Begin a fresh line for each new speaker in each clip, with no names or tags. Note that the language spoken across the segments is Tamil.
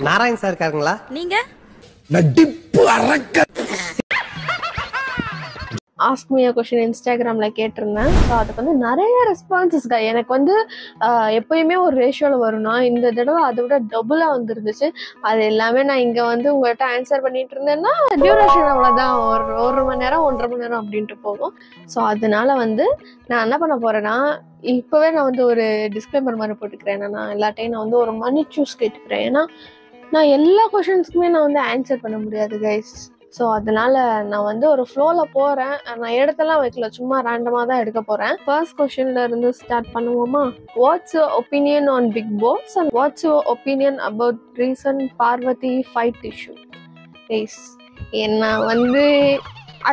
நாராயண் சார் இருக்காருங்களா?
நீங்க
நடிப்பு அரக்க
ஆஸ்க் மீ a question இன்ஸ்டாகிராம்ல கேட்டிருந்தேன். ஸோ அதுக்கு வந்து நிறைய ரெஸ்பான்சஸ்க்கா. எனக்கு வந்து எப்பயுமே ஒரு ரேஷியோவில் வரும்னா இந்த தடவை அதை விட டபுளாக வந்துருந்துச்சு. அது எல்லாமே நான் இங்கே வந்து உங்கள்கிட்ட ஆன்சர் பண்ணிட்டு இருந்தேன்னா டியூரேஷன் அவ்வளோதான், ஒரு மணி நேரம் 1.5 மணி நேரம் அப்படின்ட்டு போகும். ஸோ அதனால வந்து நான் என்ன பண்ண போகிறேன்னா இப்போவே நான் வந்து ஒரு டிஸ்க்ளைமர் மாதிரி போட்டுக்கிறேன். என்னன்னா எல்லாட்டையும் நான் வந்து ஒரு மணி சூஸ் கேட்டுக்கிறேன். ஏன்னா நான் எல்லா கொஷின்ஸ்க்குமே நான் வந்து ஆன்சர் பண்ண முடியாது கைஸ். ஸோ அதனால நான் வந்து ஒரு ஃப்ளோவில் போகிறேன். நான் இடத்தெல்லாம் வைக்கல, சும்மா ரேண்டமாக தான் எடுக்க போகிறேன். ஃபர்ஸ்ட் கொஷின்ல இருந்து ஸ்டார்ட் பண்ணுவோமா? What's your opinion on Bigg Boss and what's your opinion about recent Parvathi fight issue? Guys என்ன வந்து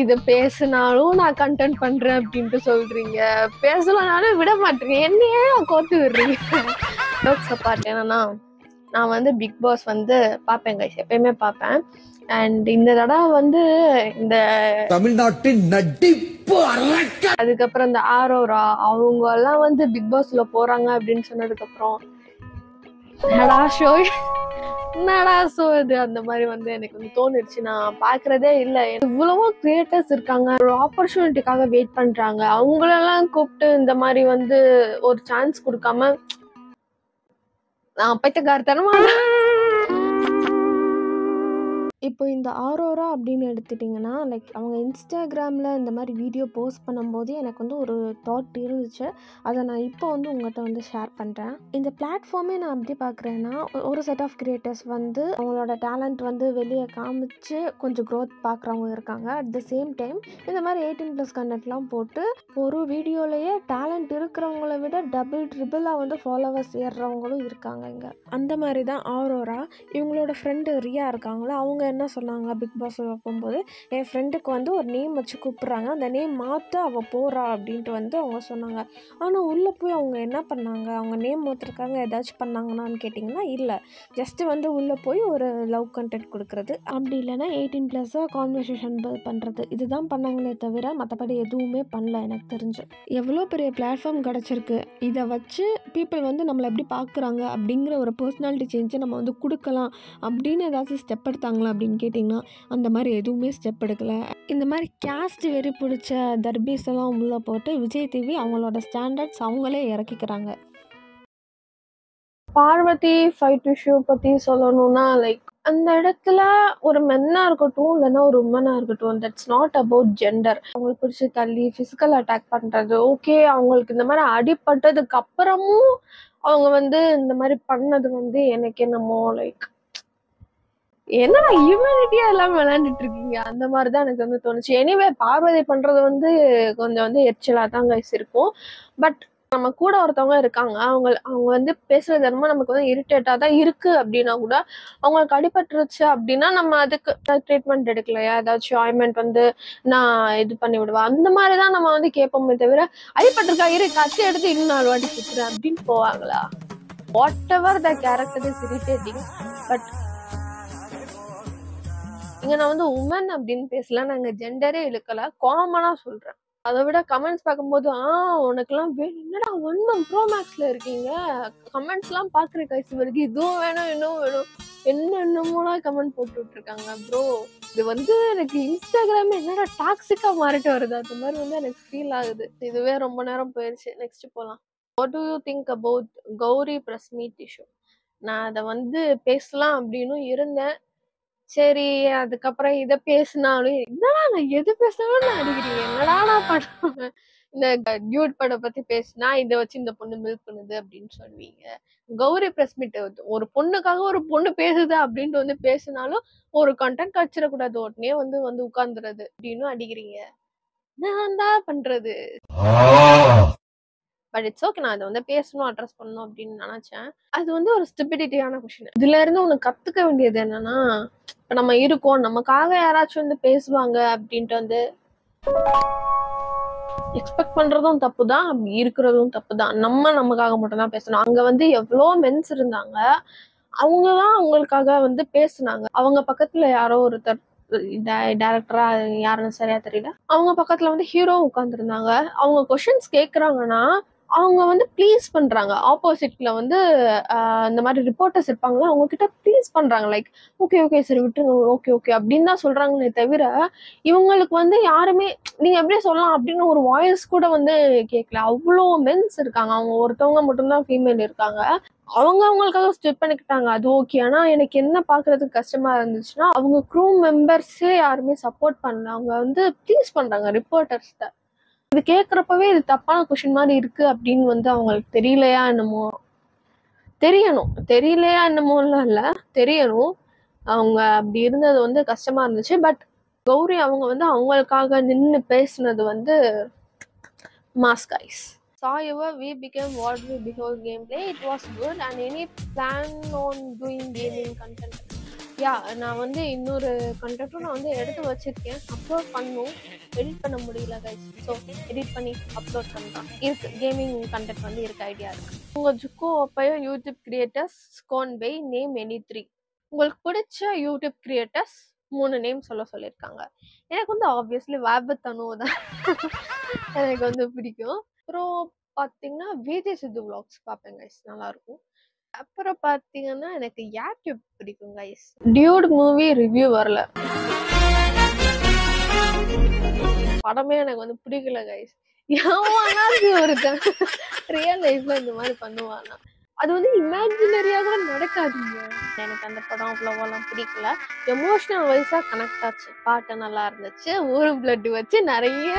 இதை பேசினாலும் நான் கண்டென்ட் பண்ணுறேன் அப்படின்ட்டு சொல்கிறீங்க, பேசலனாலும் விட மாட்டேங்க, என்னையே கோர்த்து விடுறீங்க. ஜோக்ஸ் அப்பார்ட், என்னன்னா நான் வந்து பிக் பாஸ் வந்து பார்ப்பேன் கைஸ், எப்பயுமே பார்ப்பேன். அண்ட் இந்த தடவை வந்து இந்த
தமிழ்நாட்டின் நடிப்பு அரக்க
அதுக்கப்புறம் இந்த ஆரோரா அவங்க எல்லாம் வந்து பிக் பாஸ்ல போறாங்க அப்படின்னு சொன்னதுக்கப்புறம் என்னடா ஷோ இது அந்த மாதிரி வந்து எனக்கு வந்து தோணுச்சு. நான் பாக்குறதே இல்லை. இவ்வளவோ கிரியேட்டர்ஸ் இருக்காங்க, ஒரு ஆப்பர்ச்சுனிட்டிக்காக வெயிட் பண்றாங்க. அவங்களெல்லாம் கூப்பிட்டு இந்த மாதிரி வந்து ஒரு சான்ஸ் கொடுக்காம நான் பைத்தியக்காரத்தனமா. இப்போ இந்த ஆரோரா அப்படின்னு எடுத்துட்டிங்கன்னா லைக் அவங்க இன்ஸ்டாகிராமில் இந்த மாதிரி வீடியோ போஸ்ட் பண்ணும்போது எனக்கு வந்து ஒரு தாட் இருந்துச்சு. அதை நான் இப்போ வந்து உங்கள்கிட்ட வந்து ஷேர் பண்ணுறேன். இந்த பிளாட்ஃபார்மே நான் எப்படி பார்க்குறேன்னா ஒரு செட் ஆஃப் கிரியேட்டர்ஸ் வந்து அவங்களோட டேலண்ட் வந்து வெளியே காமிச்சு கொஞ்சம் க்ரோத் பார்க்குறவங்க இருக்காங்க. அட் த சேம் டைம் இந்த மாதிரி 18+ கண்டென்ட்லாம் போட்டு ஒரு வீடியோலேயே டேலண்ட் இருக்கிறவங்கள விட டபுள் ட்ரிபிளாக வந்து ஃபாலோவர்ஸ் ஏறுறவங்களும் இருக்காங்க இங்கே. அந்த மாதிரி தான் ஆரோரா. இவங்களோட ஃப்ரெண்டு ரியா இருக்காங்களா, அவங்க என்ன சொன்னாங்க பிக் பாஸ் போகும்போது, என் ஃப்ரெண்டுக்கு வந்து ஒரு நேம் வச்சு கூப்பிட்றாங்க, அந்த நேம் மாற்ற அவள் போகிறா அப்படின்ட்டு வந்து அவங்க சொன்னாங்க. ஆனால் உள்ளே போய் அவங்க என்ன பண்ணாங்க, அவங்க நேம் மாற்றுறதுக்காக ஏதாச்சும் பண்ணாங்கன்னான்னு கேட்டிங்கன்னா இல்லை, ஜஸ்ட்டு வந்து உள்ளே போய் ஒரு லவ் கண்டென்ட் கொடுக்குறது, அப்படி இல்லைன்னா 18+ கான்வர்சேஷன் பில்ட் பண்ணுறது, இதுதான் பண்ணாங்களே தவிர மற்றபடி எதுவுமே பண்ணல எனக்கு தெரிஞ்சு. எவ்வளோ பெரிய பிளாட்ஃபார்ம் கிடச்சிருக்கு, இதை வச்சு பீப்புள் வந்து நம்மளை எப்படி பார்க்குறாங்க அப்படிங்கிற ஒரு பர்சனாலிட்டி சேஞ்சை நம்ம வந்து கொடுக்கலாம் அப்படின்னு ஏதாச்சும் ஸ்டெப் எடுத்தாங்களா அப்படின்னு கேட்டிங்கன்னா அந்த மாதிரி எதுவுமே ஸ்டெப் எடுக்கலை. இந்த மாதிரி கேஸ்ட் வெறி பிடிச்ச தர்பீஸ் எல்லாம் உள்ளே போட்டு விஜய் டிவி அவங்களோட ஸ்டாண்டர்ட்ஸ் அவங்களே இறக்கிக்கிறாங்க. பார்வதி ஃபைட் இஷ்யூ பற்றி சொல்லணும்னா லைக் அந்த இடத்துல ஒரு மென்னாக இருக்கட்டும் இல்லைன்னா ஒரு உமனாக இருக்கட்டும், தட்ஸ் நாட் அபவுட் ஜெண்டர். அவங்களுக்கு பிடிச்சி தள்ளி ஃபிசிக்கல் அட்டாக் பண்ணுறது ஓகே, அவங்களுக்கு இந்த மாதிரி அடிப்பட்டதுக்கு அப்புறமும் அவங்க வந்து இந்த மாதிரி பண்ணது வந்து எனக்கு என்னமோ லைக் என்னடா ஹியூமனிட்டியா எல்லாம் விளையாண்டுட்டு இருக்கீங்க அந்த மாதிரிதான் எனக்கு வந்து தோணுச்சு. எனிவே பார்வதி பண்றது வந்து கொஞ்சம் வந்து எரிச்சலா தான் கைஸ் இருக்கும். பட் நம்ம கூட ஒருத்தவங்க இருக்காங்க, அவங்க வந்து பேசுறது என்னமோ நமக்கு வந்து இரிட்டேட்டா தான் இருக்கு அப்படின்னா கூட அவங்களுக்கு அடிபட்டுருச்சு அப்படின்னா நம்ம அதுக்கு ட்ரீட்மெண்ட் எடுக்கலையா, ஏதாச்சும் ஆயின்மெண்ட் வந்து நான் இது பண்ணி விடுவேன் அந்த மாதிரிதான் நம்ம வந்து கேட்போமே தவிர அடிபட்டிருக்கா இரு கத்தி எடுத்து இன்னும் 4 வாட்டி குத்துறேன் அப்படின்னு போவாங்களா? What ever the character is irritating. But இங்க நான் வந்து உமன் அப்படின்னு பேசல, நாங்க ஜெண்டரே இழுக்கல, காமனா சொல்றேன். அதை விட கமெண்ட்ஸ் பார்க்கும்போது உனக்குலாம் வேணும், என்னடா 1 Pro Maxல இருக்கீங்க, கமெண்ட்ஸ் எல்லாம் பாக்குற கைஸ் வரைக்கும் இதுவும் வேணும் இன்னும் வேணும் என்னென்னமோலாம் கமெண்ட் போட்டுட்டு இருக்காங்க ப்ரோ. இது வந்து எனக்கு இன்ஸ்டாகிராம் என்னடா டாக்ஸிக்கா மாறிட்டு வருது அந்த மாதிரி வந்து எனக்கு ஃபீல் ஆகுது. இதுவே ரொம்ப நேரம் போயிடுச்சு, நெக்ஸ்ட் போலாம். What do you think about Gauri press meet issue? நான் அதை வந்து பேசலாம் அப்படின்னு இருந்தேன், சரி அதுக்கப்புறம் இதை பேசினாலும் என்னடா நான் எது பேசணும்னு அடிக்கிறீங்க, என்னடா நான் பண்ணுவேன். இந்த டியூட் படம் பத்தி பேசினா இதை வச்சு இந்த பொண்ணு மில்க் பண்ணுது அப்படின்னு சொல்லுவீங்க. கௌரி பிரஸ் மீட் ஒரு பொண்ணுக்காக ஒரு பொண்ணு பேசுது அப்படின்ட்டு வந்து பேசினாலும் ஒரு கண்டென்ட் கச்சிடக்கூடாது, உடனே வந்து உட்கார்ந்துறது அப்படின்னு அடிக்கிறீங்க. நான் தான் பண்றது. பட் இட்ஸ் ஓகே, நான் அதை வந்து பேசணும் அட்ரஸ் பண்ணணும் அப்படின்னு நினைச்சேன். அது வந்து ஒரு ஸ்டெபிலிட்டியான கொஸ்டின். இதுல இருந்து உனக்கு கத்துக்க வேண்டியது என்னன்னா, இப்ப நம்ம இருக்கோம், நமக்காக யாராச்சும் வந்து பேசுவாங்க அப்படின்ட்டு வந்து எக்ஸ்பெக்ட் பண்றதும் தப்பு தான், அப்படி இருக்கிறதும் தப்பு தான். நமக்காக மட்டும் தான் பேசணும். அங்க வந்து எவ்வளோ மென்ஸ் இருந்தாங்க, அவங்கதான் அவங்களுக்காக வந்து பேசுனாங்க. அவங்க பக்கத்துல யாரோ ஒருத்தர் டைரக்டரா யாருன்னு சரியா தெரியல, அவங்க பக்கத்துல வந்து ஹீரோ உட்கார்ந்துருந்தாங்க. அவங்க கொஸ்டின்ஸ் கேக்குறாங்கன்னா அவங்க வந்து ப்ளீஸ் பண்றாங்க. ஆப்போசிட்ல வந்து இந்த மாதிரி ரிப்போர்ட்டர்ஸ் இருப்பாங்களா, அவங்க கிட்ட ப்ளீஸ் பண்றாங்க. லைக் ஓகே ஓகே சரி விட்டுருங்க, ஓகே ஓகே அப்படின்னு தான் சொல்றாங்களே தவிர, இவங்களுக்கு வந்து யாருமே நீங்க எப்படி சொல்லலாம் அப்படின்னு ஒரு வாய்ஸ் கூட வந்து கேட்கல. அவ்வளோ மென்ஸ் இருக்காங்க. அவங்க ஒருத்தவங்க மட்டும்தான் ஃபீமேல் இருக்காங்க. அவங்களுக்காக ஸ்டெப் பண்ணிக்கிட்டாங்க, அது ஓகே. ஆனா எனக்கு என்ன பாக்குறதுக்கு கஷ்டமா இருந்துச்சுன்னா, அவங்க க்ரூ மெம்பர்ஸே யாருமே சப்போர்ட் பண்ணல. அவங்க வந்து ப்ளீஸ் பண்றாங்க ரிப்போர்ட்டர்ஸ்ட. இது கேட்குறப்பவே இது தப்பான கொஷின் மாதிரி இருக்கு அப்படின்னு வந்து அவங்களுக்கு தெரியலையா என்னமோ. தெரியலையா என்னமோலாம் இல்லை, தெரியணும். அவங்க அப்படி இருந்தது வந்து கஷ்டமா இருந்துச்சு. பட் கௌரி அவங்க வந்து அவங்களுக்காக நின்று பேசுனது வந்து mass guys. However, we became what we beheld gameplay. It was good. And any plan on doing gaming content? நான் வந்து இன்னொரு கண்டென்ட்டும் நான் வந்து எடுத்து வச்சிருக்கேன், அப்லோட் பண்ணும். எடிட் பண்ண முடியல கைஸ். ஸோ எடிட் பண்ணி அப்லோட் பண்ணுறேன். இருக்கு கேமிங் கண்டென்ட் வந்து இருக்க ஐடியா இருக்கு. உங்கள் ஜுக்கோ அப்பையோ யூடியூப் கிரியேட்டர்ஸ் ஸ்கோன் பை நேம் எனி 3. உங்களுக்கு பிடிச்ச யூடியூப் கிரியேட்டர்ஸ் 3 நேம் சொல்லியிருக்காங்க. எனக்கு வந்து ஆப்வியஸ்லி வேப் தனு தான் எனக்கு வந்து பிடிக்கும். அப்புறம் பார்த்தீங்கன்னா விஜய் சித்து vlogs பார்ப்பேன் கைஸ், நல்லாயிருக்கும். அப்புறம் பார்த்தீங்கன்னா எனக்கு யூடியூப் பிடிக்கும் கைஸ். டியூட் மூவி ரிவ்யூ வரல, படமே எனக்கு வந்து பிடிக்கல கைஸ். ஏமானாது ஒருத்தன் ரியல் லைஃப்ல இந்த மாதிரி பண்ணுவானா, அது வந்து இமேஜினரியாக நடக்காதுங்க. எனக்கு அந்த படம் அவ்வளோவெல்லாம் பிடிக்கல. எமோஷனல் வைஸா கனெக்ட் ஆச்சு, பாட்டு நல்லா இருந்துச்சு, ஊரும் பிளட் வச்சு நிறைய.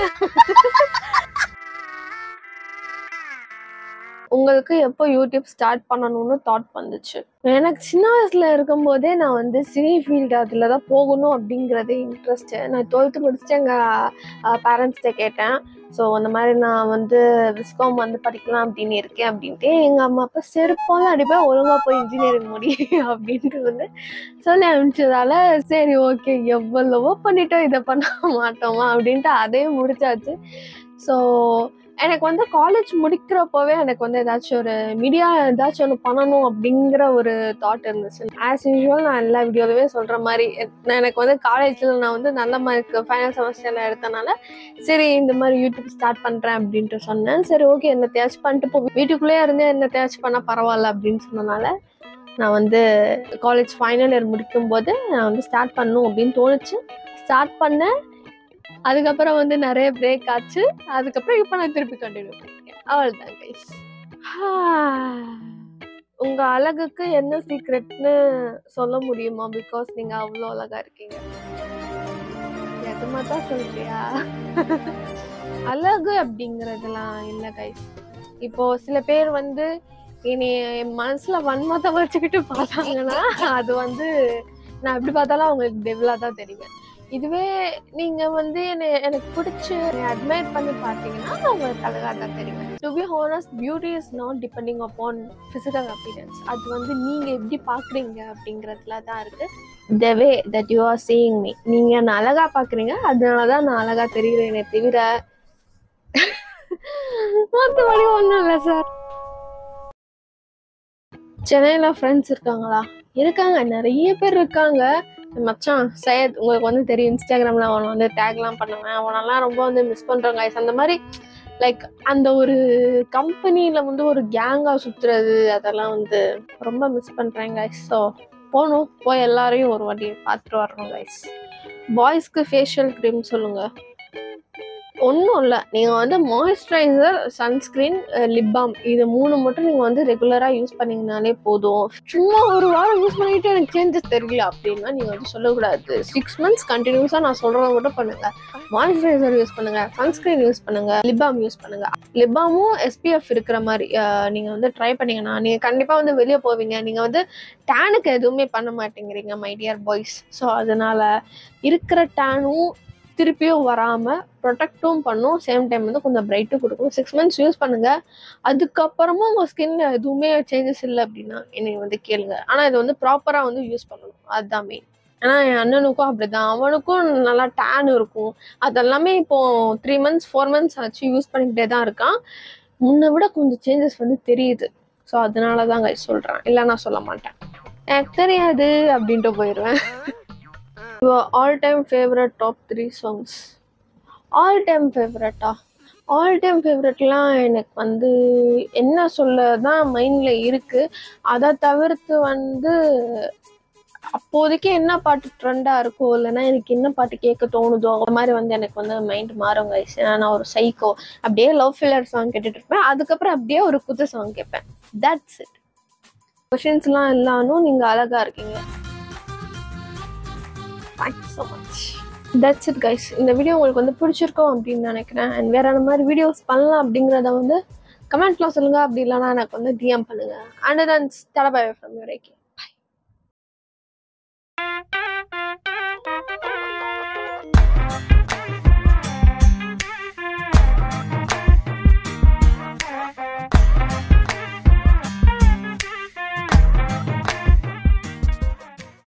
உங்களுக்கு எப்போ யூடியூப் ஸ்டார்ட் பண்ணணும்னு தாட் வந்துச்சு? எனக்கு சின்ன வயசுல இருக்கும் போதே நான் வந்து சினி ஃபீல்டு அதில் தான் போகணும் அப்படிங்கிறதே இன்ட்ரெஸ்ட்டு. நான் 12th முடிச்சுட்டு எங்கள் பேரண்ட்ஸ்கிட்ட கேட்டேன். ஸோ அந்த மாதிரி நான் வந்து விஸ்காம் வந்து படிக்கலாம் அப்படின்னு இருக்கேன் அப்படின்ட்டு. எங்கள் அம்மா அப்பா செருப்பால் அடிப்பேன், ஒழுங்காக போய் இன்ஜினியரிங் முடி அப்படின்ட்டு வந்து சொல்லி அனுப்பிச்சதால சரி ஓகே எவ்வளவோ பண்ணிட்டோம், இதை பண்ண மாட்டோமா அப்படின்ட்டு அதையும் முடிச்சாச்சு. ஸோ எனக்கு வந்து காலேஜ் முடிக்கிறப்பவே எனக்கு வந்து ஏதாச்சும் ஒரு மீடியா ஏதாச்சும் ஒன்று பண்ணணும் அப்படிங்கிற ஒரு தாட் இருந்துச்சு. ஆஸ் யூஸ்வல் நான் எல்லா வீடியோலவே சொல்கிற மாதிரி எனக்கு வந்து காலேஜில் நான் வந்து நல்ல மார்க் ஃபைனல் செமஸ்டரில் எடுத்தனால சரி இந்த மாதிரி யூடியூப் ஸ்டார்ட் பண்ணுறேன் அப்படின்ட்டு சொன்னேன். சரி ஓகே என்ன தேய்ச்சி பண்ணிட்டு போ, வீட்டுக்குள்ளேயே இருந்தே என்ன தேய்ச்சி பண்ணால் பரவாயில்ல அப்படின்னு சொன்னனால நான் வந்து காலேஜ் ஃபைனல் இயர் முடிக்கும்போது நான் வந்து ஸ்டார்ட் பண்ணணும் அப்படின்னு தோணுச்சு. ஸ்டார்ட் பண்ணேன். அதுக்கப்புறம் வந்து நிறைய பிரேக் ஆச்சு. அதுக்கப்புறம் இப்போ நான் திருப்பி கண்டினியூ பண்ணிருக்கேன். அவ்வளோதான் கைஸ். உங்க அழகுக்கு என்ன சீக்ரெட்னு சொல்ல முடியுமா? பிகாஸ் நீங்க அவ்வளோ அழகா இருக்கீங்க. எதுமா தான் சொல்றியா? அழகு அப்படிங்கறதுலாம் இல்லை கைஸ். இப்போ சில பேர் வந்து இனி என் மனசுல வன்மத்தை வச்சுக்கிட்டு பார்த்தாங்கன்னா அது வந்து நான் எப்படி பார்த்தாலும் அவங்களுக்கு டெவிலா தான் தெரியும். இதுவே நீங்க வந்து எனக்கு பிடிச்சி அட்மையர் பண்ணி பார்த்தீங்கன்னா நான் உங்களுக்கு அழகாக தான் தெரியும். To be honest, beauty is not depending upon physical appearance. அது வந்து நீங்க எப்படி பார்க்குறீங்க அப்படிங்கிறதுல தான் இருக்கு. The way that you are seeing me, நீங்க என்ன அழகா பார்க்குறீங்க, அதனால தான் நான் அழகா தெரிகிறேனே தவிர மற்றபடி ஒன்றும் இல்லை சார். சென்னையில் ஃப்ரெண்ட்ஸ் இருக்காங்களா? இருக்காங்க, நிறைய பேர் இருக்காங்க. மச்சான் சையத் உங்களுக்கு வந்து தெரியும், இன்ஸ்டாகிராமில் அவனை வந்து டேக்லாம் பண்ணுவேன். அவனெல்லாம் ரொம்ப வந்து மிஸ் பண்ணுறேன் கைஸ். அந்த மாதிரி லைக் அந்த ஒரு கம்பெனியில் வந்து ஒரு கேங்காக சுற்றுறது அதெல்லாம் வந்து ரொம்ப மிஸ் பண்ணுறேன் கைஸ். ஸோ போய் எல்லாரையும் ஒரு வாட்டி பார்த்துட்டு வரணும் கைஸ். பாய்ஸ்க்கு ஃபேஷியல் க்ரீம் சொல்லுங்கள். ஒன்றும் இல்லை, நீங்கள் வந்து மாய்ஸ்சரைசர், சன்ஸ்க்ரீன், லிப் பாம் இது 3 மட்டும் நீங்கள் வந்து ரெகுலராக யூஸ் பண்ணிங்கனாலே போதும். சும்மா ஒரு வாரம் யூஸ் பண்ணிட்டு எனக்கு சேஞ்சஸ் தெரியல அப்படின்னா நீங்கள் வந்து சொல்லக்கூடாது. 6 months கண்டினியூஸாக நான் சொல்கிறத மட்டும் பண்ணுங்கள். மாய்ஸ்சரைசர் யூஸ் பண்ணுங்கள், சன்ஸ்க்ரீன் யூஸ் பண்ணுங்கள், லிப் பாம் யூஸ் பண்ணுங்கள். லிப் பாமும் SPF இருக்கிற மாதிரி நீங்கள் வந்து ட்ரை பண்ணிங்கன்னா நீங்கள் கண்டிப்பாக வந்து வெளியே போவீங்க. நீங்கள் வந்து டேனுக்கு எதுவுமே பண்ண மாட்டேங்கிறீங்க மை டியர் பாய்ஸ். ஸோ அதனால் இருக்கிற டேனும் திருப்பியும் வராமல் ப்ரொடெக்டும் பண்ணும், சேம் டைம் வந்து கொஞ்சம் பிரைட்டும் கொடுக்கும். 6 months யூஸ் பண்ணுங்கள். அதுக்கப்புறமும் உங்கள் ஸ்கின்ல எதுவுமே சேஞ்சஸ் இல்லை அப்படின்னா என்னை வந்து கேளுங்க. ஆனால் இது வந்து ப்ராப்பராக வந்து யூஸ் பண்ணணும், அதுதான் மெயின். ஏன்னா என் அண்ணனுக்கும் அப்படிதான், அவனுக்கும் நல்லா டேன் இருக்கும். அதெல்லாமே இப்போது 3 months 4 months ஆச்சு யூஸ் பண்ணிக்கிட்டே தான் இருக்கான். முன்னை விட கொஞ்சம் சேஞ்சஸ் வந்து தெரியுது. ஸோ அதனால தான் சொல்கிறேன், இல்லை நான் சொல்ல மாட்டேன். எனக்கு தெரியாது அப்படின்ட்டு போயிடுவேன். Your all-time favorite top 3 songs. All-time favorite all time ஃபேவரட்லாம் எனக்கு வந்து என்ன சொல்ல தான் மைண்டில் இருக்குது. அதை தவிர்த்து வந்து அப்போதைக்கு என்ன பாட்டு ட்ரெண்டாக இருக்கோ, இல்லைன்னா எனக்கு என்ன பாட்டு கேட்க தோணுதோ, அந்த மாதிரி வந்து எனக்கு வந்து மைண்ட் மாறும் கைஸ். நான் ஒரு சைக்கோ. அப்படியே லவ் ஃபெயிலியர் சாங் கேட்டுட்டு இருப்பேன். அதுக்கப்புறம் அப்படியே ஒரு குத்து சாங் கேட்பேன். That's it. கொஷின்ஸ்லாம் இல்லாமல் நீங்கள் அழகாக இருக்கீங்க. Thank you so much. That's it guys. இந்த வீடியோ உங்களுக்கு வந்து பிடிச்சிருக்கோம் அப்படின்னு நினைக்கிறேன். அண்ட் வேறு அந்த மாதிரி வீடியோஸ் பண்ணலாம் அப்படிங்கிறத வந்து கமெண்ட்ல சொல்லுங்கள். அப்படி இல்லைனா எனக்கு வந்து டிஎம் பண்ணுங்கள். அண்ட் தென் தடவை ஃப்ரம் யூர் ரேக்கி.